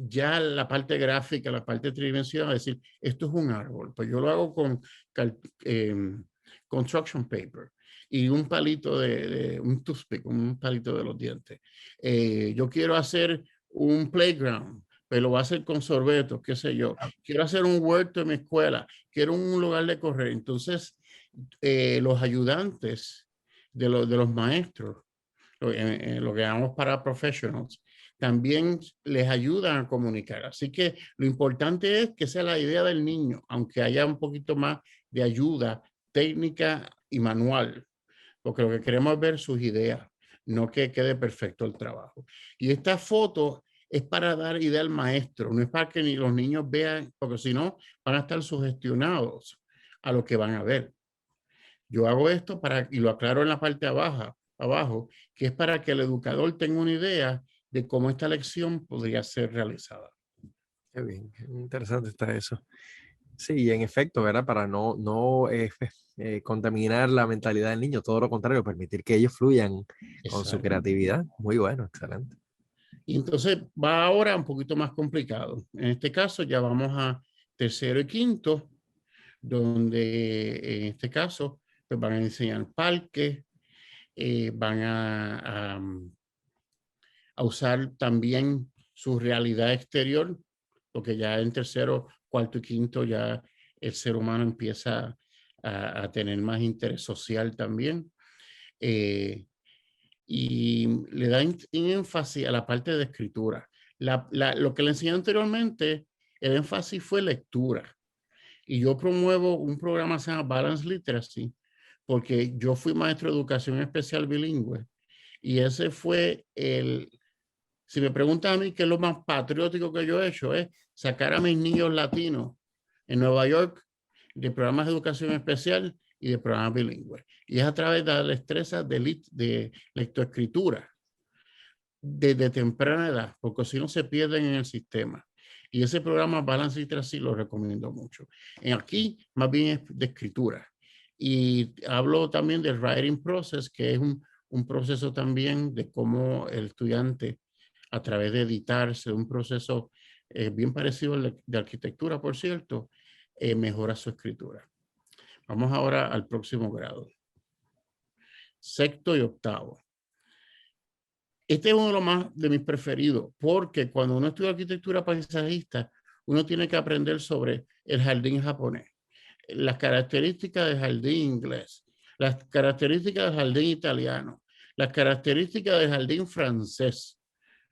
[SPEAKER 2] ya la parte gráfica, la parte tridimensional, a decir, esto es un árbol. Pues yo lo hago con construction paper y un palito un toothpick, un palito de los dientes. Yo quiero hacer un playground, pero lo voy a hacer con sorbetos, qué sé yo. Quiero hacer un huerto en mi escuela, quiero un lugar de correr. Entonces, los ayudantes de los maestros, lo que llamamos para professionals, también les ayudan a comunicar. Así que lo importante es que sea la idea del niño, aunque haya un poquito más de ayuda técnica y manual, porque lo que queremos es ver sus ideas, no que quede perfecto el trabajo. Y esta foto es para dar idea al maestro, no es para que ni los niños vean, porque si no van a estar sugestionados a lo que van a ver. Yo hago esto y lo aclaro en la parte abajo, que es para que el educador tenga una idea de cómo esta lección podría ser realizada.
[SPEAKER 1] Qué bien, qué interesante está eso. Sí, en efecto, ¿verdad? Para no contaminar la mentalidad del niño, todo lo contrario, permitir que ellos fluyan con su
[SPEAKER 2] Exacto.
[SPEAKER 1] creatividad. Muy bueno, excelente.
[SPEAKER 2] Y entonces va ahora un poquito más complicado. En este caso ya vamos a tercero y quinto, donde en este caso pues van a enseñar parques, van a usar también su realidad exterior, porque ya en tercero, cuarto y quinto ya el ser humano empieza a tener más interés social también. Y le da énfasis a la parte de escritura. Lo que le enseñé anteriormente, el énfasis fue lectura. Y yo promuevo un programa que se llama Balance Literacy, porque yo fui maestro de educación especial bilingüe. Y ese fue si me preguntan a mí qué es lo más patriótico que yo he hecho, es sacar a mis niños latinos en Nueva York de programas de educación especial y de programas bilingües. Y es a través de la destreza de lectoescritura desde temprana edad, porque si no se pierden en el sistema. Y ese programa Balance Literacy lo recomiendo mucho. Aquí más bien es de escritura. Y hablo también del writing process, que es un proceso también de cómo el estudiante, a través de editarse, un proceso bien parecido al de arquitectura, por cierto, mejora su escritura. Vamos ahora al próximo grado. Sexto y octavo. Este es uno de los más de mis preferidos, porque cuando uno estudia arquitectura paisajista, uno tiene que aprender sobre el jardín japonés, las características del jardín inglés, las características del jardín italiano, las características del jardín francés.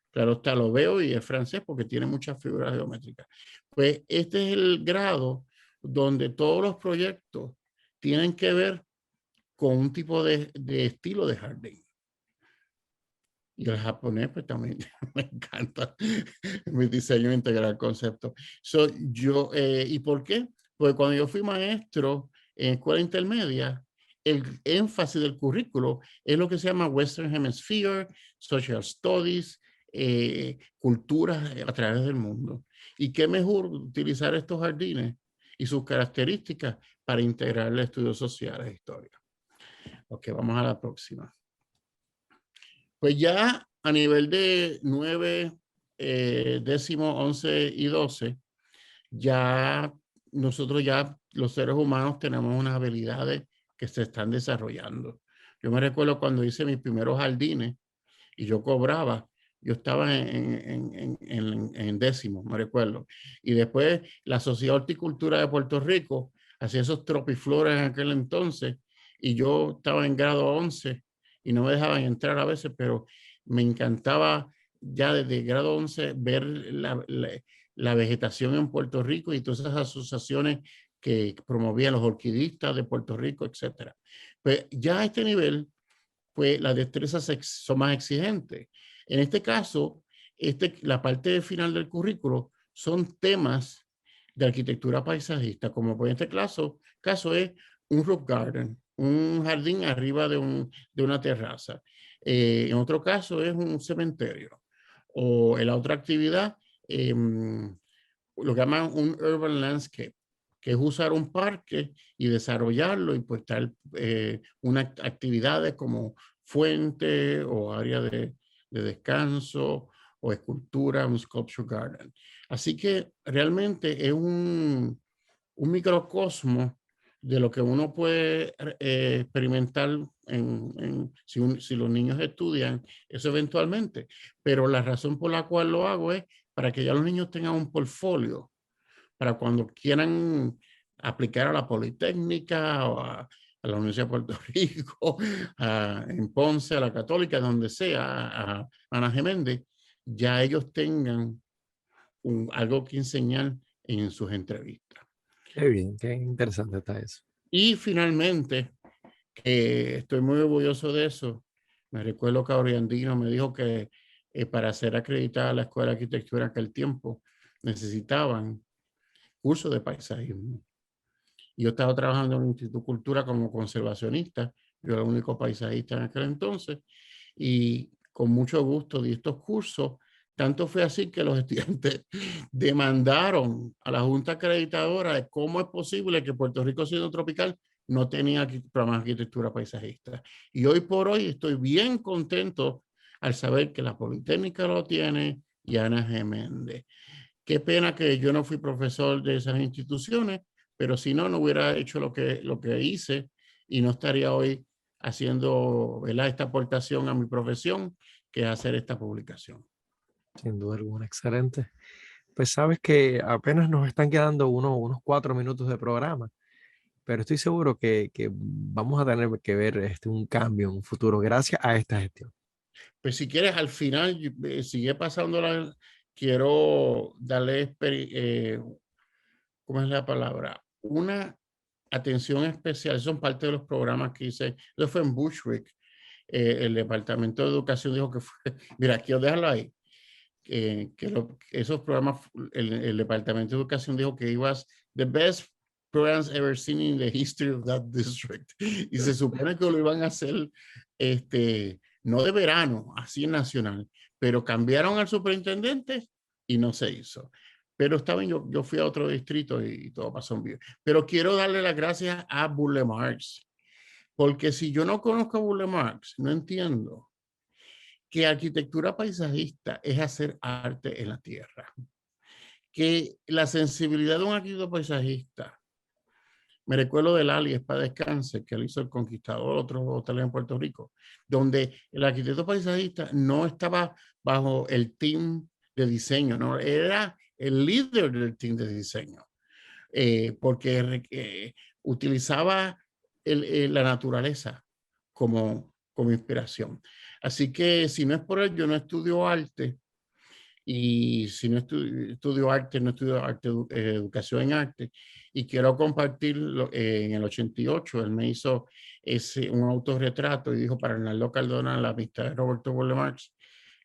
[SPEAKER 2] Claro está, lo veo y es francés porque tiene muchas figuras geométricas. Pues este es el grado donde todos los proyectos tienen que ver con un tipo de estilo de jardín. Y el japonés, pues también me encanta mi diseño integral concepto. ¿Y por qué? Porque cuando yo fui maestro en escuela intermedia, el énfasis del currículo es lo que se llama Western Hemisphere, Social Studies, culturas a través del mundo. Y qué mejor utilizar estos jardines y sus características para integrar el estudio social e historia. Ok, vamos a la próxima. Pues ya a nivel de 9, décimo, 11 y 12, ya nosotros ya los seres humanos tenemos unas habilidades que se están desarrollando. Yo me recuerdo cuando hice mis primeros jardines y yo cobraba, yo estaba en décimo, me recuerdo. Y después la Sociedad de Horticultura de Puerto Rico hacía esos tropiflores en aquel entonces y yo estaba en grado 11 y no me dejaban entrar a veces, pero me encantaba ya desde grado 11 ver la vegetación en Puerto Rico y todas esas asociaciones que promovían los orquidistas de Puerto Rico, etcétera. Pues ya a este nivel, pues las destrezas son más exigentes. En este caso, la parte final del currículo son temas de arquitectura paisajista, como en este caso es un roof garden, un jardín arriba de una terraza. En otro caso es un cementerio. O en la otra actividad, lo que llaman un urban landscape, que es usar un parque y desarrollarlo y pues tal unas actividades como fuente o área de descanso o escultura, un sculpture garden. Así que realmente es un microcosmo de lo que uno puede experimentar si los niños estudian eso eventualmente. Pero la razón por la cual lo hago es para que ya los niños tengan un portfolio para cuando quieran aplicar a la Politécnica o a la Universidad de Puerto Rico, en Ponce, a la Católica, donde sea, a Ana Geméndez, ya ellos tengan algo que enseñar en sus entrevistas.
[SPEAKER 1] Qué bien, qué interesante está eso.
[SPEAKER 2] Y finalmente, estoy muy orgulloso de eso. Me recuerdo que Oriandino me dijo que para ser acreditada la Escuela de Arquitectura en aquel tiempo, necesitaban cursos de paisajismo. Yo estaba trabajando en el Instituto de Cultura como conservacionista, yo era el único paisajista en aquel entonces, y con mucho gusto di estos cursos. Tanto fue así que los estudiantes demandaron a la Junta Acreditadora de cómo es posible que Puerto Rico, siendo tropical, no tenía programas de arquitectura paisajista. Y hoy por hoy estoy bien contento al saber que la Politécnica lo tiene y Ana G. Méndez. Qué pena que yo no fui profesor de esas instituciones, pero si no, no hubiera hecho lo que hice y no estaría hoy haciendo, ¿verdad?, esta aportación a mi profesión, que es hacer esta publicación.
[SPEAKER 1] Sin duda alguna, excelente. Pues sabes que apenas nos están quedando unos 4 minutos de programa, pero estoy seguro que vamos a tener que ver un cambio en un futuro gracias a esta gestión.
[SPEAKER 2] Pues si quieres, al final, sigue pasando quiero darle, ¿cómo es la palabra? Una atención especial. Son parte de los programas que hice. Eso fue en Bushwick. El Departamento de Educación dijo que fue, mira, quiero dejarlo ahí. Esos programas, el Departamento de Educación dijo que ibas the best programs ever seen in the history of that district. Y se supone que lo iban a hacer, no de verano, así nacional, pero cambiaron al superintendente y no se hizo. Pero está bien, yo fui a otro distrito y todo pasó bien. Pero quiero darle las gracias a Burle Marx, porque si yo no conozco a Burle Marx, no entiendo que arquitectura paisajista es hacer arte en la tierra. Que la sensibilidad de un arquitecto paisajista, me recuerdo del Alias para Descanse, que él hizo El Conquistador, otro hotel en Puerto Rico, donde el arquitecto paisajista no estaba bajo el team de diseño, no, era el líder del team de diseño, porque utilizaba la naturaleza como inspiración. Así que si no es por él, yo no estudio arte, y si no estudio arte, no estudio arte, educación en arte, y quiero compartirlo. En el 88 él me hizo un autorretrato y dijo para Arnaldo Cardona, la amistad de Roberto Burle Marx,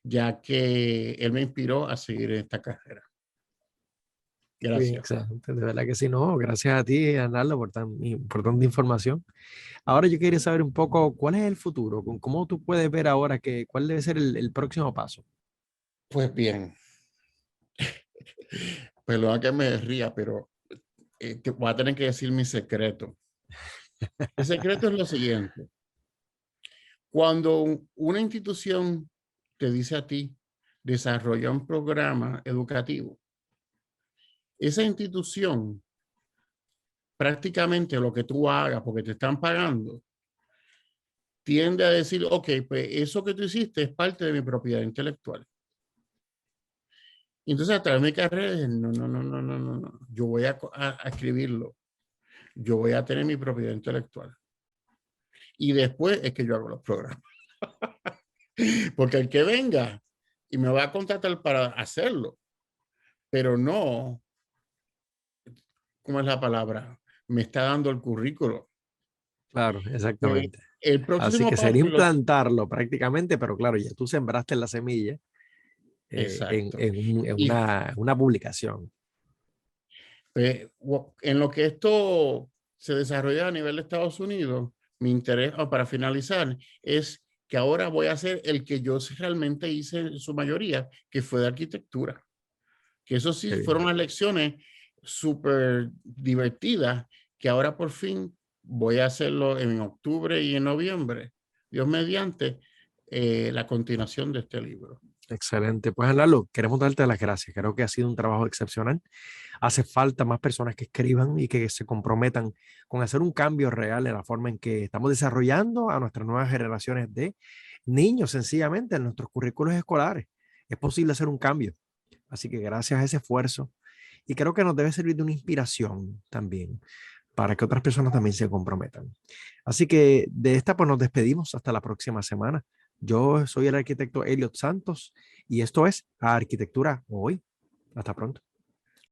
[SPEAKER 2] ya que él me inspiró a seguir en esta carrera.
[SPEAKER 1] Bien,
[SPEAKER 2] Gracias.
[SPEAKER 1] excelente, de verdad que sí, no, gracias a ti, Arnaldo, por tan importante información. Ahora yo quería saber un poco cuál es el futuro, cómo tú puedes ver ahora cuál debe ser el próximo paso.
[SPEAKER 2] Pues bien, perdona que me ría, pero te voy a tener que decir mi secreto. El secreto es lo siguiente. Cuando una institución te dice a ti, desarrolla un programa educativo, esa institución, prácticamente lo que tú hagas porque te están pagando, tiende a decir, ok, pues eso que tú hiciste es parte de mi propiedad intelectual. Entonces, a través de mi carrera, no, yo voy a escribirlo. Yo voy a tener mi propiedad intelectual. Y después es que yo hago los programas. Porque el que venga y me va a contratar para hacerlo, pero no, ¿cómo es la palabra? Me está dando el currículo.
[SPEAKER 1] Claro, exactamente.
[SPEAKER 2] El
[SPEAKER 1] Así
[SPEAKER 2] próximo
[SPEAKER 1] que
[SPEAKER 2] paso
[SPEAKER 1] sería
[SPEAKER 2] es
[SPEAKER 1] implantarlo prácticamente, pero claro, ya tú sembraste la semilla
[SPEAKER 2] exacto.
[SPEAKER 1] en
[SPEAKER 2] Y
[SPEAKER 1] una publicación.
[SPEAKER 2] en lo que esto se desarrolla a nivel de Estados Unidos, mi interés, para finalizar, es que ahora voy a hacer el que yo realmente hice en su mayoría, que fue de arquitectura. Que eso sí
[SPEAKER 1] Qué
[SPEAKER 2] fueron
[SPEAKER 1] bien.
[SPEAKER 2] las lecciones súper divertidas, que ahora por fin voy a hacerlo en octubre y en noviembre, Dios mediante, la continuación de este libro.
[SPEAKER 1] Excelente. Pues, Lalo, queremos darte las gracias. Creo que ha sido un trabajo excepcional. Hace falta más personas que escriban y que se comprometan con hacer un cambio real en la forma en que estamos desarrollando a nuestras nuevas generaciones de niños, sencillamente, en nuestros currículos escolares. Es posible hacer un cambio. Así que gracias a ese esfuerzo, y creo que nos debe servir de una inspiración también para que otras personas también se comprometan. Así que de esta pues nos despedimos hasta la próxima semana. Yo soy el arquitecto Elliot Santos y esto es Arquitectura Hoy. Hasta pronto.